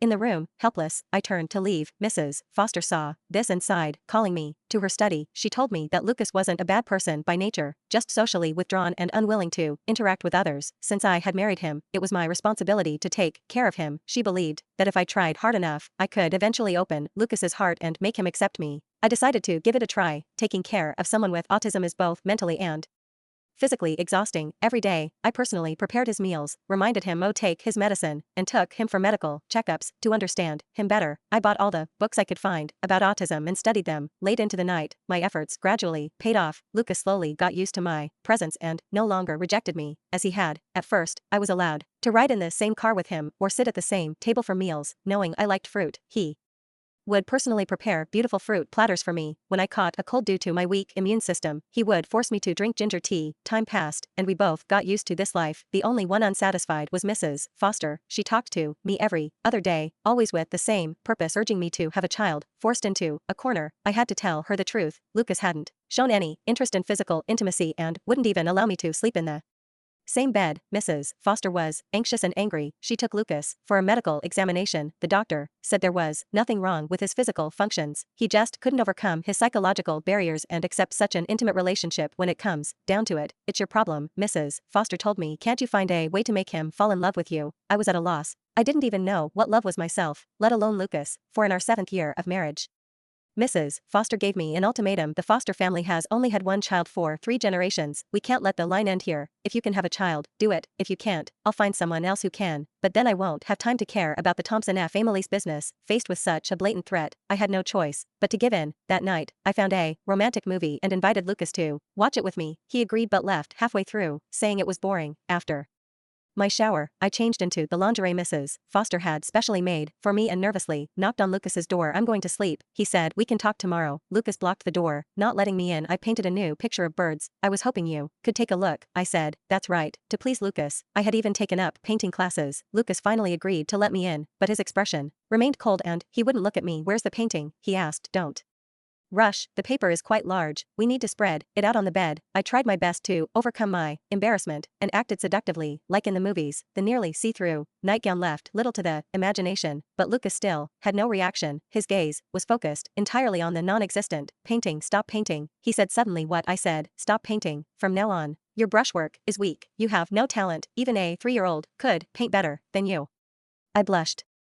In the room, helpless, I turned to leave. Mrs. Foster saw this and sighed, calling me to her study. She told me that Lucas wasn't a bad person by nature, just socially withdrawn and unwilling to interact with others. Since I had married him, it was my responsibility to take care of him. She believed that if I tried hard enough, I could eventually open Lucas's heart and make him accept me. I decided to give it a try. Taking care of someone with autism is both mentally and physically exhausting. Every day, I personally prepared his meals, reminded him to take his medicine, and took him for medical checkups to understand him better. I bought all the books I could find about autism and studied them late into the night. My efforts gradually paid off. Lucas slowly got used to my presence and no longer rejected me, as he had. At first, I was allowed to ride in the same car with him or sit at the same table for meals, knowing I liked fruit. He would personally prepare beautiful fruit platters for me. When I caught a cold due to my weak immune system, he would force me to drink ginger tea. Time passed, and we both got used to this life. The only one unsatisfied was Mrs. Foster. She talked to me every other day, always with the same purpose, urging me to have a child. Forced into a corner, I had to tell her the truth. Lucas hadn't shown any interest in physical intimacy and wouldn't even allow me to sleep in the same bed. Mrs. Foster was anxious and angry. She took Lucas for a medical examination. The doctor said there was nothing wrong with his physical functions. He just couldn't overcome his psychological barriers and accept such an intimate relationship. When it comes down to it, it's your problem. Mrs. Foster told me, can't you find a way to make him fall in love with you? I was at a loss. I didn't even know what love was myself, let alone Lucas, for in our 7th year of marriage, Mrs. Foster gave me an ultimatum. The Foster family has only had one child for 3 generations. We can't let the line end here. If you can have a child, do it. If you can't, I'll find someone else who can. But then I won't have time to care about the Thompson family's business. Faced with such a blatant threat, I had no choice but to give in. That night, I found a romantic movie and invited Lucas to watch it with me. He agreed but left halfway through, saying it was boring. After my shower, I changed into the lingerie Mrs. Foster had specially made for me and nervously knocked on Lucas's door. I'm going to sleep, he said. We can talk tomorrow. Lucas blocked the door, not letting me in. I painted a new picture of birds. I was hoping you could take a look, I said. That's right. To please Lucas, I had even taken up painting classes. Lucas finally agreed to let me in, but his expression remained cold and he wouldn't look at me. Where's the painting? He asked. Don't rush, the paper is quite large. We need to spread it out on the bed. I tried my best to overcome my embarrassment and acted seductively, like in the movies. The nearly see-through nightgown left little to the imagination, but Lucas still had no reaction. His gaze was focused entirely on the non-existent painting. Stop painting, he said suddenly. What? I said. Stop painting. From now on, your brushwork is weak. You have no talent. Even a 3-year-old could paint better than you. I blushed.